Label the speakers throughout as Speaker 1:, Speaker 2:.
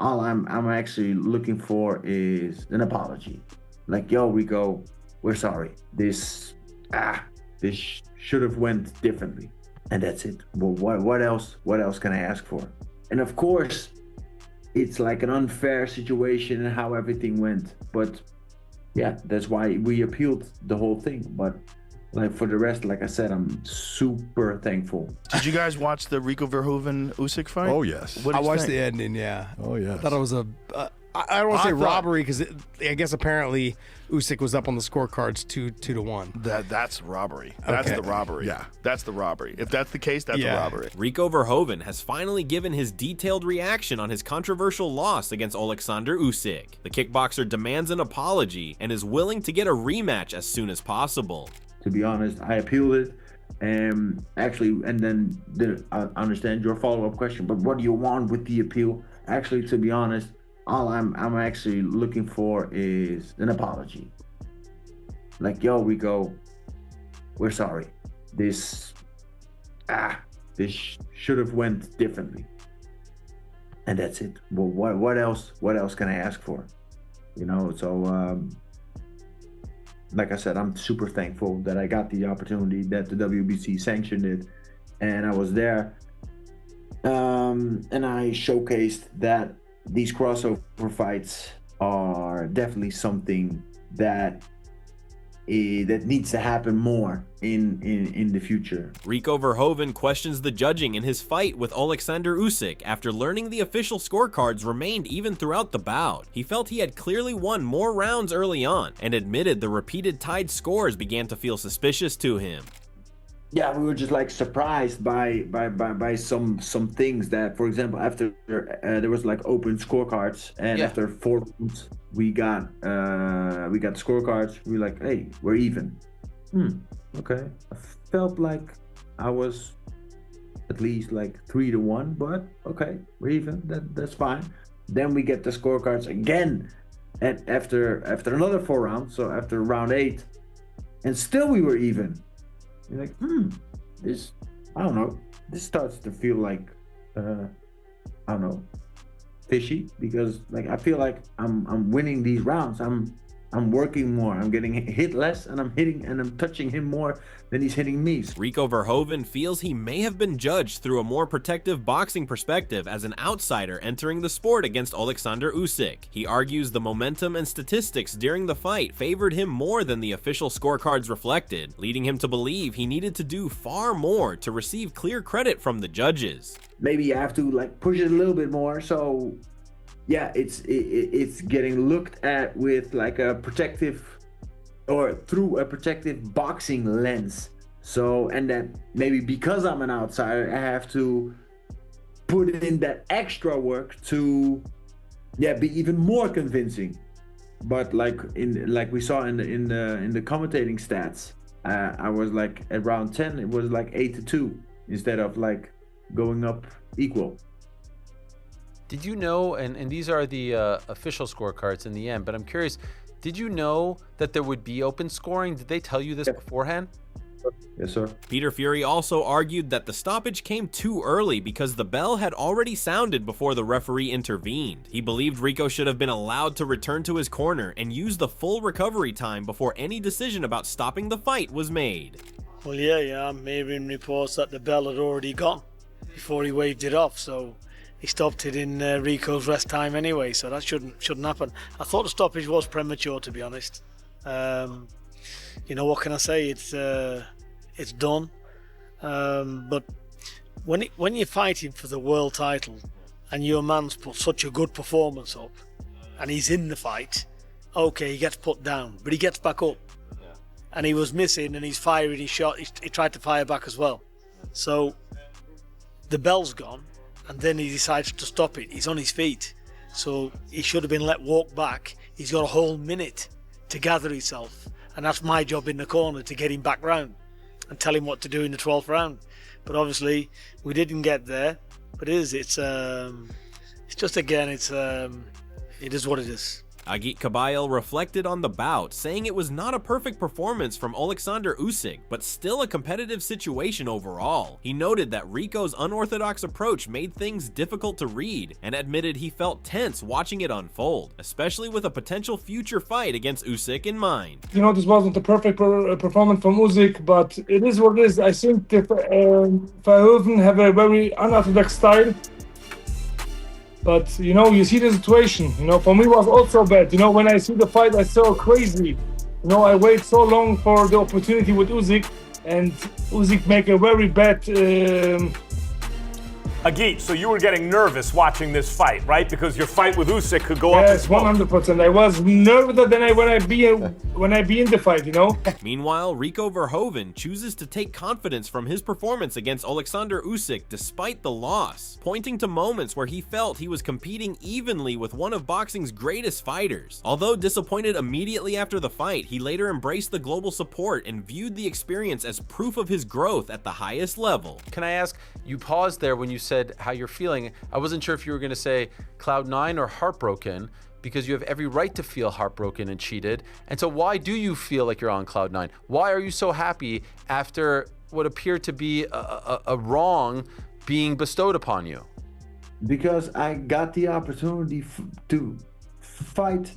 Speaker 1: all I'm actually looking for is an apology. Like, yo, Rico, we're sorry. This should have went differently, and that's it. Well, what else? What else can I ask for? And of course, it's like an unfair situation and how everything went. But yeah, that's why we appealed the whole thing. But like for the rest, like I said, I'm super thankful.
Speaker 2: Did you guys watch the Rico Verhoeven Usyk fight?
Speaker 3: Oh, yes.
Speaker 2: What
Speaker 4: I
Speaker 2: did you
Speaker 4: watched
Speaker 2: think?
Speaker 4: the ending, yeah.
Speaker 3: Oh, yes.
Speaker 4: I thought it was I don't want to say robbery because I guess apparently Usyk was up on the scorecards 2-1.
Speaker 2: That's robbery. That's
Speaker 4: Okay.
Speaker 2: the robbery.
Speaker 3: Yeah.
Speaker 2: That's the robbery. If that's the case, that's a robbery.
Speaker 5: Rico Verhoeven has finally given his detailed reaction on his controversial loss against Oleksandr Usyk. The kickboxer demands an apology and is willing to get a rematch as soon as possible.
Speaker 1: To be honest, I appealed it. Actually, and then I understand your follow-up question, but what do you want with the appeal? Actually, to be honest, all I'm actually looking for is an apology. Like, yo, Rico, we're sorry. This should have went differently, and that's it. Well, what else? What else can I ask for? You know, so like I said, I'm super thankful that I got the opportunity, that the WBC sanctioned it, and I was there. And I showcased that these crossover fights are definitely something that needs to happen more in the future.
Speaker 5: Rico Verhoeven questions the judging in his fight with Oleksandr Usyk after learning the official scorecards remained even throughout the bout. He felt he had clearly won more rounds early on and admitted the repeated tied scores began to feel suspicious to him.
Speaker 1: Yeah, we were just like surprised by some things that, for example, after there was like open scorecards, and after 4 rounds we got the scorecards. We were like, hey, we're even. Okay. I felt like I was at least like 3-1, but okay, we're even. That's fine. Then we get the scorecards again, and after another 4 rounds, so after round 8, and still we were even. You're like, this, I don't know, this starts to feel like, I don't know, fishy, because like I feel like I'm winning these rounds. I'm working more. I'm getting hit less, and I'm touching him more than he's hitting me.
Speaker 5: Rico Verhoeven feels he may have been judged through a more protective boxing perspective as an outsider entering the sport against Oleksandr Usyk. He argues the momentum and statistics during the fight favored him more than the official scorecards reflected, leading him to believe he needed to do far more to receive clear credit from the judges.
Speaker 1: Maybe you have to like push it a little bit more, so yeah, it's getting looked at with like a protective, or through a protective boxing lens. So, and that maybe because I'm an outsider, I have to put in that extra work to, be even more convincing. But like we saw in the commentating stats, I was like at round 10, it was like 8-2 instead of like going up equal.
Speaker 6: Did you know, and these are the official scorecards in the end, but I'm curious, did you know that there would be open scoring? Did they tell you this beforehand?
Speaker 1: Yes, sir.
Speaker 5: Peter Fury also argued that the stoppage came too early because the bell had already sounded before the referee intervened. He believed Rico should have been allowed to return to his corner and use the full recovery time before any decision about stopping the fight was made.
Speaker 7: Well, yeah, I'm hearing reports that the bell had already gone before he waved it off, so he stopped it in Rico's rest time anyway, so that shouldn't happen. I thought the stoppage was premature, to be honest. You know, what can I say? It's done. But when you're fighting for the world title and your man's put such a good performance up and he's in the fight, okay, he gets put down, but he gets back up. And he was missing, and he's firing his shot. He tried to fire back as well. So the bell's gone. And then he decides to stop it. He's on his feet. So he should have been let walk back. He's got a whole minute to gather himself. And that's my job in the corner, to get him back round and tell him what to do in the 12th round. But obviously, we didn't get there. But it is just again, it is what it is.
Speaker 5: Agit Kabayel reflected on the bout, saying it was not a perfect performance from Oleksandr Usyk, but still a competitive situation overall. He noted that Rico's unorthodox approach made things difficult to read, and admitted he felt tense watching it unfold, especially with a potential future fight against Usyk in mind.
Speaker 3: You know, this wasn't a perfect performance from Usyk, but it is what it is. I think Verhoeven have a very unorthodox style. But, you know, you see the situation, you know, for me it was also bad. You know, when I see the fight, I saw crazy. You know, I wait so long for the opportunity with Usyk, and Usyk make a very bad...
Speaker 8: Agit, so you were getting nervous watching this fight, right? Because your fight with Usyk could go up.
Speaker 3: Yes, 100%. I was nervous than when I be in the fight, you know.
Speaker 5: Meanwhile, Rico Verhoeven chooses to take confidence from his performance against Oleksandr Usyk despite the loss, pointing to moments where he felt he was competing evenly with one of boxing's greatest fighters. Although disappointed immediately after the fight, he later embraced the global support and viewed the experience as proof of his growth at the highest level.
Speaker 6: Can I ask, you paused there when you said how you're feeling. I wasn't sure if you were going to say cloud nine or heartbroken, because you have every right to feel heartbroken and cheated. And so why do you feel like you're on cloud nine? Why are you so happy after what appeared to be a wrong being bestowed upon you?
Speaker 1: Because I got the opportunity to fight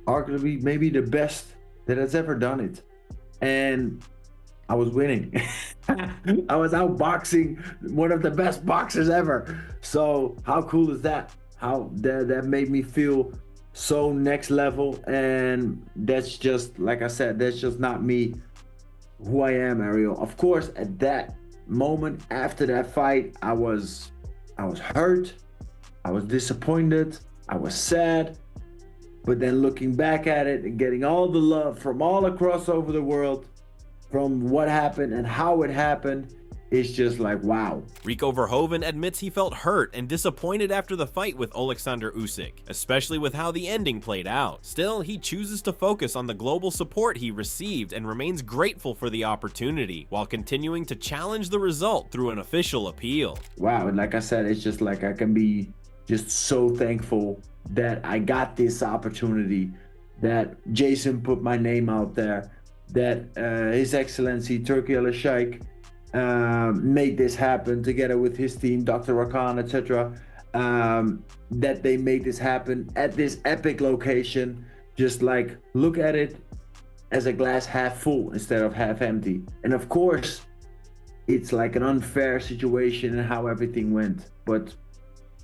Speaker 1: arguably maybe the best that has ever done it. And I was winning. I was outboxing one of the best boxers ever. So how cool is that? How that made me feel so next level. And that's just, like I said, that's just not me, who I am, Ariel. Of course, at that moment after that fight, I was hurt. I was disappointed. I was sad. But then looking back at it and getting all the love from all across over the world, from what happened and how it happened, it's just like, wow.
Speaker 5: Rico Verhoeven admits he felt hurt and disappointed after the fight with Oleksandr Usyk, especially with how the ending played out. Still, he chooses to focus on the global support he received and remains grateful for the opportunity, while continuing to challenge the result through an official appeal.
Speaker 1: Wow, and like I said, it's just like I can be just so thankful that I got this opportunity, that Jason put my name out there, that His Excellency Turki Al-Sheikh made this happen together with his team, Dr. Rakan, etc. That they made this happen at this epic location. Just like, look at it as a glass half full instead of half empty. And of course, it's like an unfair situation and how everything went. But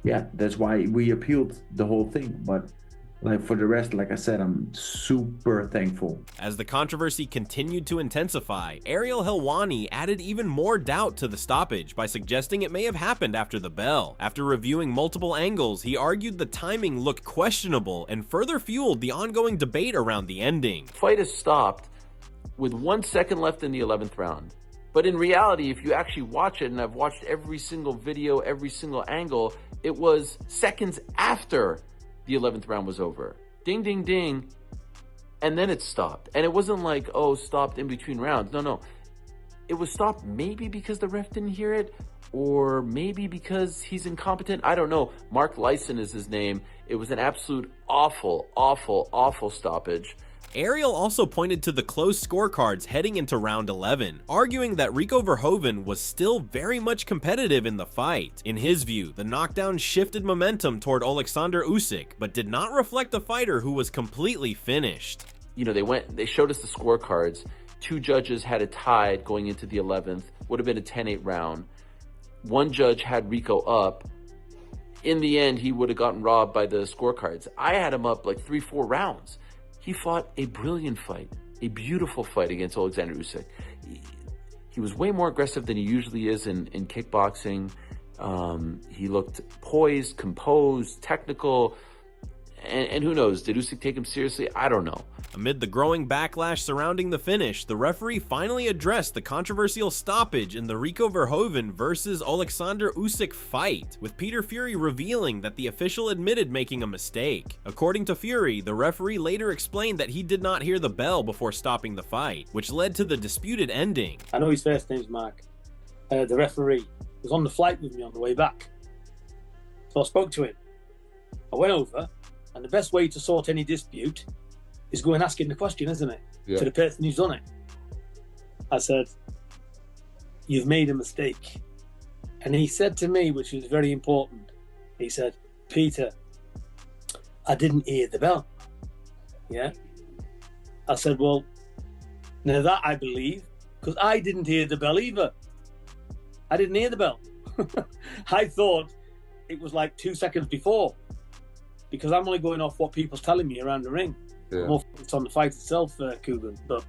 Speaker 1: yeah, that's why we appealed the whole thing. But like for the rest, like I said, I'm super thankful.
Speaker 5: As the controversy continued to intensify, Ariel Helwani added even more doubt to the stoppage by suggesting it may have happened after the bell. After reviewing multiple angles, he argued the timing looked questionable and further fueled the ongoing debate around the ending.
Speaker 9: Fight is stopped with 1 second left in the 11th round. But in reality, if you actually watch it, and I've watched every single video, every single angle, it was seconds after the 11th round was over. Ding, ding, ding. And then it stopped. And it wasn't like, oh, stopped in between rounds. No. It was stopped maybe because the ref didn't hear it, or maybe because he's incompetent. I don't know. Mark Lyson is his name. It was an absolute awful, awful, awful stoppage.
Speaker 5: Ariel also pointed to the close scorecards heading into round 11, arguing that Rico Verhoeven was still very much competitive in the fight. In his view, the knockdown shifted momentum toward Oleksandr Usyk, but did not reflect a fighter who was completely finished.
Speaker 9: You know, they showed us the scorecards. 2 judges had it tied going into the 11th. Would have been a 10-8 round. 1 judge had Rico up. In the end, he would have gotten robbed by the scorecards. I had him up like 3-4 rounds. He fought a brilliant fight, a beautiful fight against Oleksandr Usyk. He was way more aggressive than he usually is in kickboxing. He looked poised, composed, technical. And who knows, did Usyk take him seriously? I don't know.
Speaker 5: Amid the growing backlash surrounding the finish, the referee finally addressed the controversial stoppage in the Rico Verhoeven versus Oleksandr Usyk fight, with Peter Fury revealing that the official admitted making a mistake. According to Fury, the referee later explained that he did not hear the bell before stopping the fight, which led to the disputed ending.
Speaker 10: I know his first name's Mark. The referee was on the flight with me on the way back. So I spoke to him. I went over, And the best way to sort any dispute is go and ask him the question, isn't it?
Speaker 9: Yeah.
Speaker 10: To the person who's done it. I said, you've made a mistake. And he said to me, which was very important, he said, Peter, I didn't hear the bell. Yeah? I said, well, now that I believe, because I didn't hear the bell either. I didn't hear the bell. I thought it was like 2 seconds before, because I'm only going off what people's telling me around the ring.
Speaker 9: Yeah.
Speaker 10: More focused on the fight itself, Coogan. But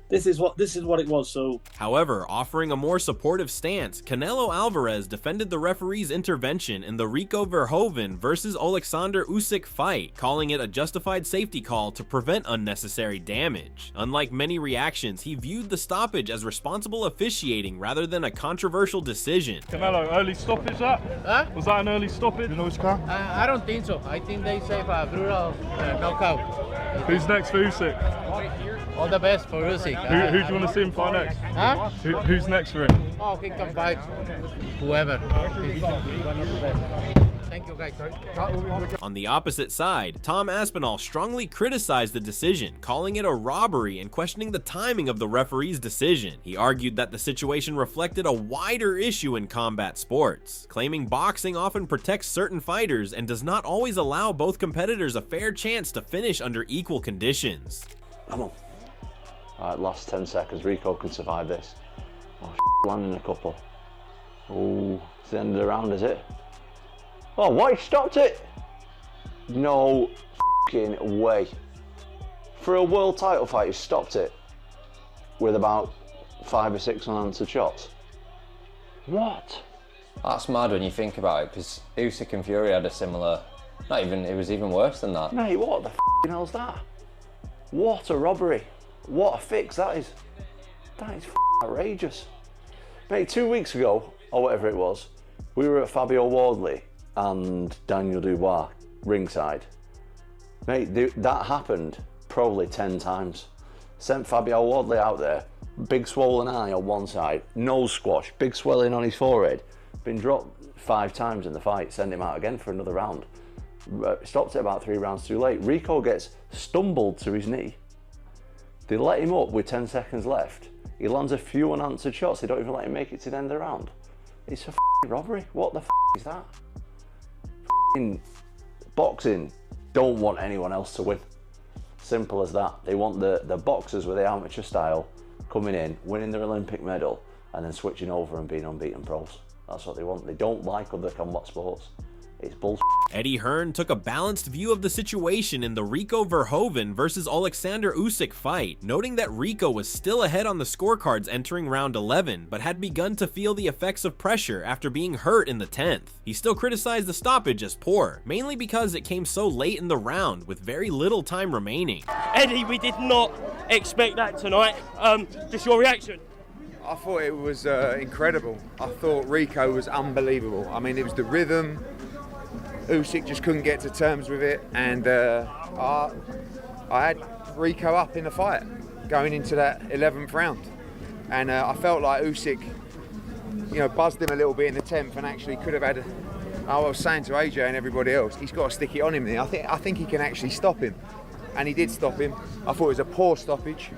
Speaker 10: this is what it was. So,
Speaker 5: however, offering a more supportive stance, Canelo Alvarez defended the referee's intervention in the Rico Verhoeven versus Oleksandr Usyk fight, calling it a justified safety call to prevent unnecessary damage. Unlike many reactions, he viewed the stoppage as responsible officiating rather than a controversial decision.
Speaker 11: Canelo, early stoppage that?
Speaker 12: Huh?
Speaker 11: Was that an early stoppage? You know which car?
Speaker 12: I don't think so. I think they say a brutal knockout.
Speaker 11: Who's next for Usyk?
Speaker 12: All the best for Usyk.
Speaker 11: Who do you want to see him fight next?
Speaker 12: Huh?
Speaker 11: Who's next for him?
Speaker 12: Oh, he can fight whoever. Thank you, guys.
Speaker 5: On the opposite side, Tom Aspinall strongly criticized the decision, calling it a robbery and questioning the timing of the referee's decision. He argued that the situation reflected a wider issue in combat sports, claiming boxing often protects certain fighters and does not always allow both competitors a fair chance to finish under equal conditions.
Speaker 13: Come on. Alright, last 10 seconds. Rico can survive this. Oh, landing a couple. Oh, it's the end of the round, is it? Oh, what? He stopped it? No fucking way. For a world title fight, he stopped it with about 5 or 6 unanswered shots. What?
Speaker 14: That's mad when you think about it, because Usyk and Fury had a similar, it was even worse than that.
Speaker 13: Mate, what the fucking hell's that? What a robbery. What a fix that is. That is outrageous. Mate, 2 weeks ago, or whatever it was, we were at Fabio Wardley and Daniel Dubois ringside. Mate, that happened probably 10 times. Sent Fabio Wardley out there, big swollen eye on one side, nose squash, big swelling on his forehead, been dropped 5 times in the fight, send him out again for another round. Stopped it about 3 rounds too late. Rico gets stumbled to his knee. They let him up with 10 seconds left. He lands a few unanswered shots. They don't even let him make it to the end of the round. It's a robbery. What the is that? Boxing don't want anyone else to win. Simple as that. They want the boxers with the amateur style coming in, winning their Olympic medal, and then switching over and being unbeaten pros. That's what they want. They don't like other combat sports. It's bullshit.
Speaker 5: Eddie Hearn took a balanced view of the situation in the Rico Verhoeven versus Oleksandr Usyk fight, noting that Rico was still ahead on the scorecards entering round 11, but had begun to feel the effects of pressure after being hurt in the 10th. He still criticized the stoppage as poor, mainly because it came so late in the round with very little time remaining.
Speaker 15: Eddie, we did not expect that tonight. Just your reaction?
Speaker 16: I thought it was incredible. I thought Rico was unbelievable. I mean, it was the rhythm. Usyk just couldn't get to terms with it, and I had Rico up in the fight going into that 11th round, and I felt like Usyk, buzzed him a little bit in the 10th, and actually could have had. I was saying to AJ and everybody else, he's got to stick it on him there. I think he can actually stop him, and he did stop him. I thought it was a poor stoppage.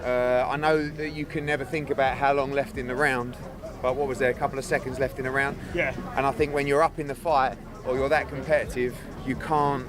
Speaker 16: I know that you can never think about how long left in the round, but what was there, a couple of seconds left in the round?
Speaker 15: Yeah.
Speaker 16: And I think when you're up in the fight, or you're that competitive, you can't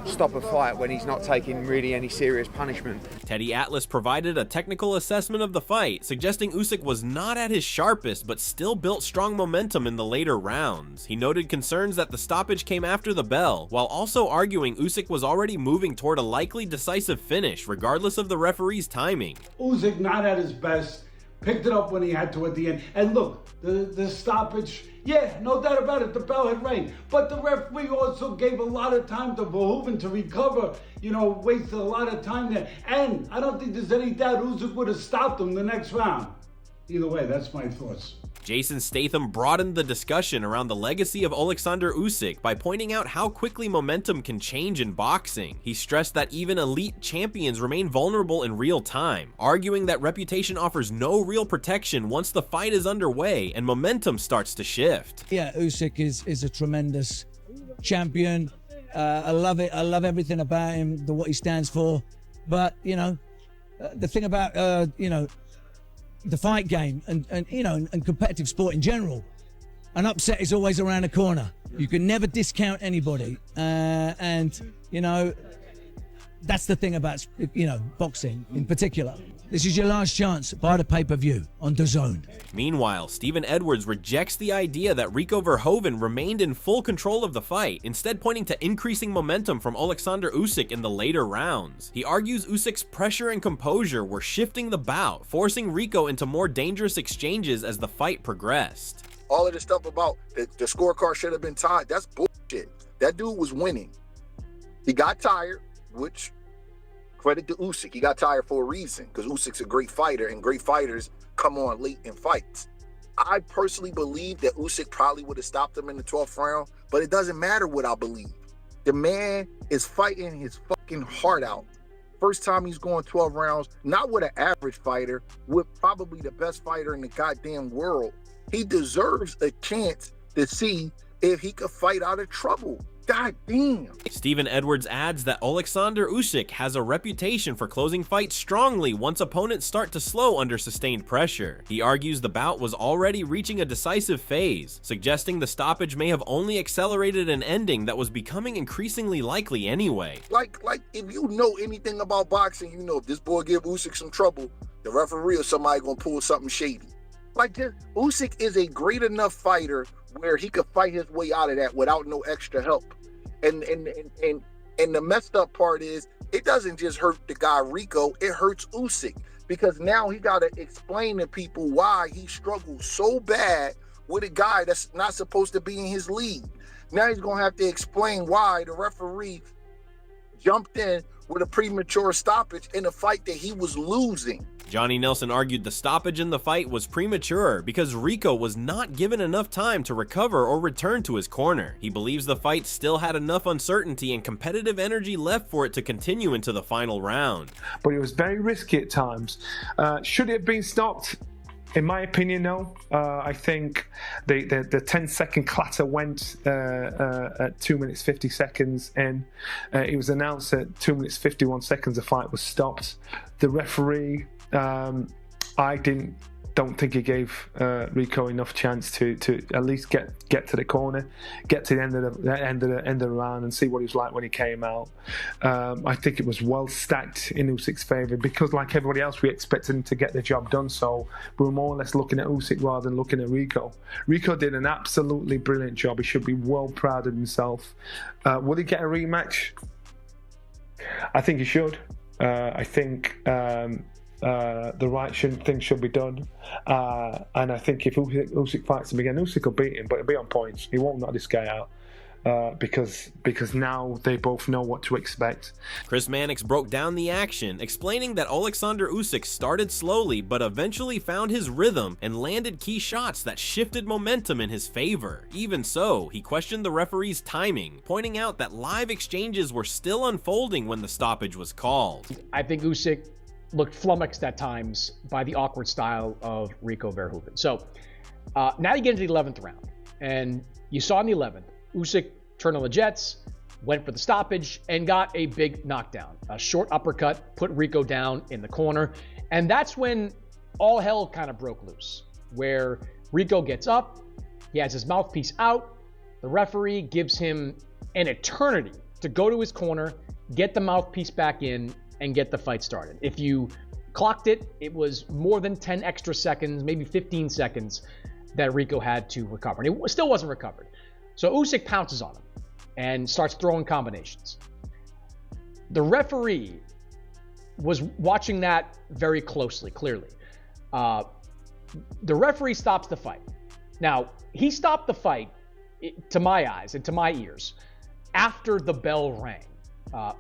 Speaker 16: stop a fight when he's not taking really any serious punishment.
Speaker 5: Teddy Atlas provided a technical assessment of the fight, suggesting Usyk was not at his sharpest but still built strong momentum in the later rounds. He noted concerns that the stoppage came after the bell, while also arguing Usyk was already moving toward a likely decisive finish regardless of the referee's timing.
Speaker 17: Usyk not at his best, picked it up when he had to at the end. And look, the stoppage, yeah, no doubt about it, the bell had rang. But the referee also gave a lot of time to Verhoeven to recover, wasted a lot of time there. And I don't think there's any doubt Usyk would have stopped him the next round. Either way, that's my thoughts.
Speaker 5: Jason Statham broadened the discussion around the legacy of Oleksandr Usyk by pointing out how quickly momentum can change in boxing. He stressed that even elite champions remain vulnerable in real time, arguing that reputation offers no real protection once the fight is underway and momentum starts to shift.
Speaker 18: Yeah, Usyk is a tremendous champion. I love it. I love everything about him, what he stands for. But, you know, the thing about, you know, the fight game and you know, and competitive sport in general, an upset is always around the corner. You can never discount anybody. And, you know, that's the thing about, you know, boxing in particular. This is your last chance. Buy the pay-per-view on DAZN.
Speaker 5: Meanwhile, Stephen Edwards rejects the idea that Rico Verhoeven remained in full control of the fight, instead pointing to increasing momentum from Oleksandr Usyk in the later rounds. He argues Usyk's pressure and composure were shifting the bout, forcing Rico into more dangerous exchanges as the fight progressed.
Speaker 19: All of this stuff about the scorecard should have been tied, that's bullshit. That dude was winning. He got tired, which credit to Usyk. He got tired for a reason, because Usyk's a great fighter, and great fighters come on late in fights. I personally believe that Usyk probably would have stopped him in the 12th round, but it doesn't matter what I believe. The man is fighting his fucking heart out. First time he's going 12 rounds, not with an average fighter, with probably the best fighter in the goddamn world. He deserves a chance to see if he could fight out of trouble. God damn.
Speaker 5: Stephen Edwards adds that Oleksandr Usyk has a reputation for closing fights strongly once opponents start to slow under sustained pressure. He argues the bout was already reaching a decisive phase, suggesting the stoppage may have only accelerated an ending that was becoming increasingly likely anyway.
Speaker 19: Like if you know anything about boxing, you know if this boy give Usyk some trouble, the referee or somebody gonna pull something shady. Like, Usyk is a great enough fighter where he could fight his way out of that without no extra help. And the messed up part is, it doesn't just hurt the guy Rico, it hurts Usyk, because now he got to explain to people why he struggled so bad with a guy that's not supposed to be in his league. Now he's going to have to explain why the referee jumped in with a premature stoppage in a fight that he was losing.
Speaker 5: Johnny Nelson argued the stoppage in the fight was premature because Rico was not given enough time to recover or return to his corner. He believes the fight still had enough uncertainty and competitive energy left for it to continue into the final round.
Speaker 20: But it was very risky at times. Should it have been stopped? In my opinion, no. I think the 10-second clatter went at 2 minutes 50 seconds in. It was announced at 2 minutes 51 seconds the fight was stopped. The referee, I don't think he gave Rico enough chance to at least get to the corner, get to the end of the round and see what he was like when he came out. I think it was well stacked in Usyk's favour because, like everybody else, we expected him to get the job done. So we were more or less looking at Usyk rather than looking at Rico. Rico did an absolutely brilliant job. He should be well proud of himself. Will he get a rematch? I think he should. I think the right thing should be done, and I think if Usyk fights him again, Usyk will beat him, but it'll be on points. He won't knock this guy out because now they both know what to expect.
Speaker 5: Chris Mannix broke down the action, explaining that Oleksandr Usyk started slowly but eventually found his rhythm and landed key shots that shifted momentum in his favor. Even so, he questioned the referee's timing, pointing out that live exchanges were still unfolding when the stoppage was called.
Speaker 21: I think Usyk looked flummoxed at times by the awkward style of Rico Verhoeven. So now you get into the 11th round, and you saw in the 11th, Usyk turned on the jets, went for the stoppage, and got a big knockdown. A short uppercut put Rico down in the corner, and that's when all hell kind of broke loose, where Rico gets up, he has his mouthpiece out, the referee gives him an eternity to go to his corner, get the mouthpiece back in, and get the fight started. If you clocked it, it was more than 10 extra seconds, maybe 15 seconds that Rico had to recover. And it still wasn't recovered. So Usyk pounces on him and starts throwing combinations. The referee was watching that very closely, clearly. The referee stops the fight. Now, he stopped the fight, to my eyes and to my ears, after the bell rang.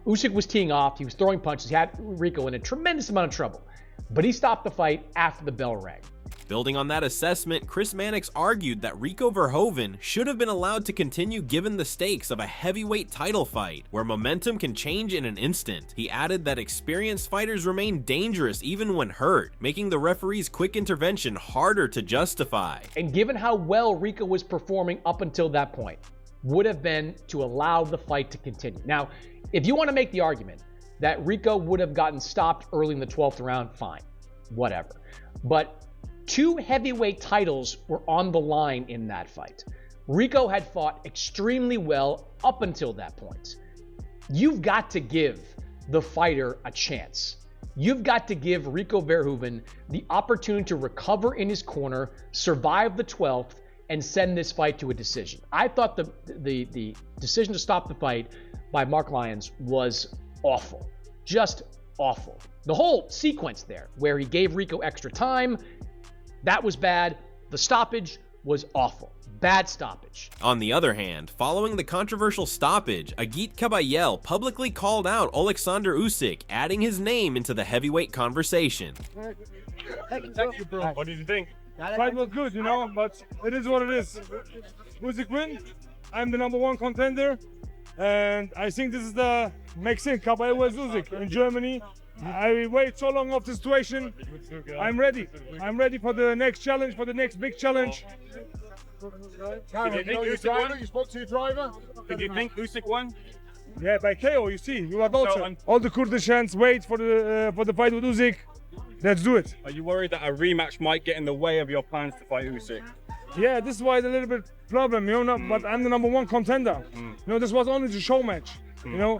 Speaker 21: Usyk was teeing off, he was throwing punches, he had Rico in a tremendous amount of trouble, but he stopped the fight after the bell rang.
Speaker 5: Building on that assessment, Chris Mannix argued that Rico Verhoeven should have been allowed to continue given the stakes of a heavyweight title fight, where momentum can change in an instant. He added that experienced fighters remain dangerous even when hurt, making the referee's quick intervention harder to justify.
Speaker 21: And given how well Rico was performing up until that point, would have been to allow the fight to continue. Now, if you want to make the argument that Rico would have gotten stopped early in the 12th round, fine, whatever. But 2 heavyweight titles were on the line in that fight. Rico had fought extremely well up until that point. You've got to give the fighter a chance. You've got to give Rico Verhoeven the opportunity to recover in his corner, survive the 12th, and send this fight to a decision. I thought the decision to stop the fight by Mark Lyons was awful. Just awful. The whole sequence there, where he gave Rico extra time, that was bad. The stoppage was awful. Bad stoppage.
Speaker 5: On the other hand, following the controversial stoppage, Agit Kabayel publicly called out Oleksandr Usyk, adding his name into the heavyweight conversation.
Speaker 11: Thank you, bro. What did you think? Fight was good, you know, but it is what it is. Usyk win. I'm the #1 contender, and I think this is the Mexican Kabayel vs Usyk in Germany. I wait so long of the situation. I'm ready. I'm ready for the next challenge, for the next big challenge.
Speaker 4: Did you think Usyk won? You spoke to your driver?
Speaker 11: Did you think Usyk won? Yeah, by KO. You see, you are also all the Kurdishans wait for the fight with Usyk. Let's do it.
Speaker 22: Are you worried that a rematch might get in the way of your plans to fight Usyk?
Speaker 11: Yeah, this is why it's a little bit problem, you know. But I'm the #1 contender. You know, this was only the show match. You know,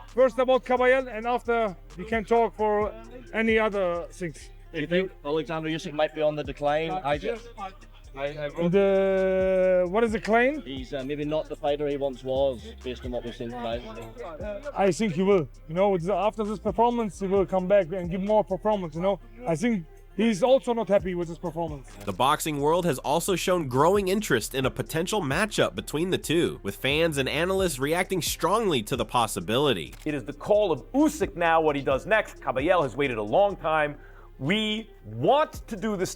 Speaker 11: first about Kabayel, and after we can talk for any other things.
Speaker 23: Do you think Oleksandr Usyk might be on the decline?
Speaker 11: What is the claim?
Speaker 23: He's maybe not the fighter he once was, based on what we've seen tonight.
Speaker 11: I think he will. You know, after this performance, he will come back and give more performance. You know, I think he's also not happy with his performance.
Speaker 5: The boxing world has also shown growing interest in a potential matchup between the two, with fans and analysts reacting strongly to the possibility.
Speaker 8: It is the call of Usyk now what he does next. Kabayel has waited a long time. We want to do the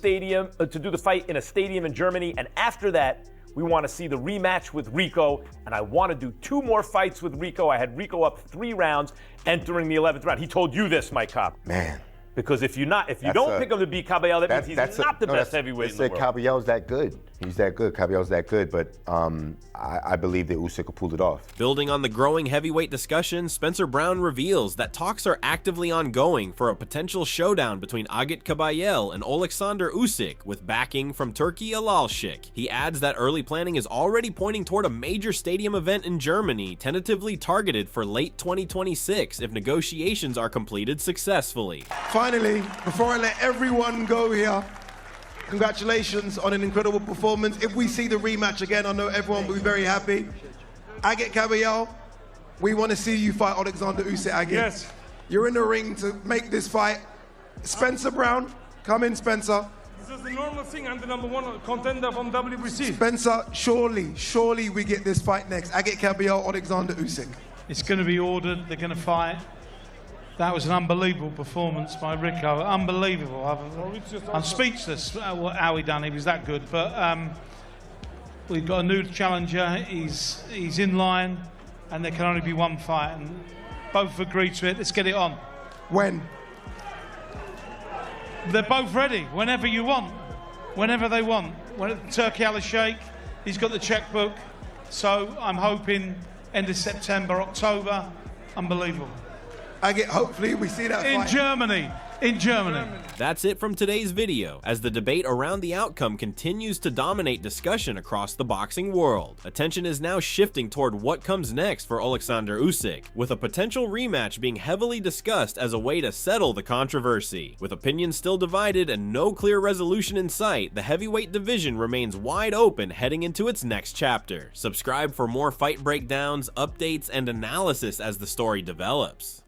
Speaker 8: fight in a stadium in Germany, and after that, we want to see the rematch with Rico, and I want to do 2 more fights with Rico. I had Rico up 3 rounds entering the 11th round. He told you this, Mike Cobb.
Speaker 24: Man.
Speaker 8: Because if you don't pick him to beat Kabayel, that means he's not the best heavyweight in the world.
Speaker 24: Kabayel's that good. He's that good. Kabayel's that good, but I believe that Usyk will pull it off.
Speaker 5: Building on the growing heavyweight discussion, Spencer Brown reveals that talks are actively ongoing for a potential showdown between Agit Kabayel and Oleksandr Usyk, with backing from Turkey Alalshik. He adds that early planning is already pointing toward a major stadium event in Germany, tentatively targeted for late 2026 if negotiations are completed successfully.
Speaker 25: Finally, before I let everyone go here, congratulations on an incredible performance. If we see the rematch again, I know everyone will be very happy. Agit Kabayel, we want to see you fight Oleksandr Usyk, Agit.
Speaker 11: Yes.
Speaker 25: You're in the ring to make this fight. Spencer Brown, come in, Spencer.
Speaker 11: This is the normal thing. I'm the #1 contender from WBC.
Speaker 25: Spencer, surely we get this fight next. Agit Kabayel, Oleksandr Usyk.
Speaker 17: It's going to be ordered. They're going to fight. That was an unbelievable performance by Rico. Unbelievable. I'm speechless how he done. He was that good. But we've got a new challenger. He's in line, and there can only be one fight. And both agreed to it. Let's get it on.
Speaker 25: When?
Speaker 17: They're both ready. Whenever you want. Whenever they want. Turkey Alalshik, he's got the checkbook. So I'm hoping end of September, October. Unbelievable.
Speaker 25: Hopefully we see that fight.
Speaker 17: In Germany.
Speaker 5: That's it from today's video, as the debate around the outcome continues to dominate discussion across the boxing world. Attention is now shifting toward what comes next for Oleksandr Usyk, with a potential rematch being heavily discussed as a way to settle the controversy. With opinions still divided and no clear resolution in sight, the heavyweight division remains wide open heading into its next chapter. Subscribe for more fight breakdowns, updates, and analysis as the story develops.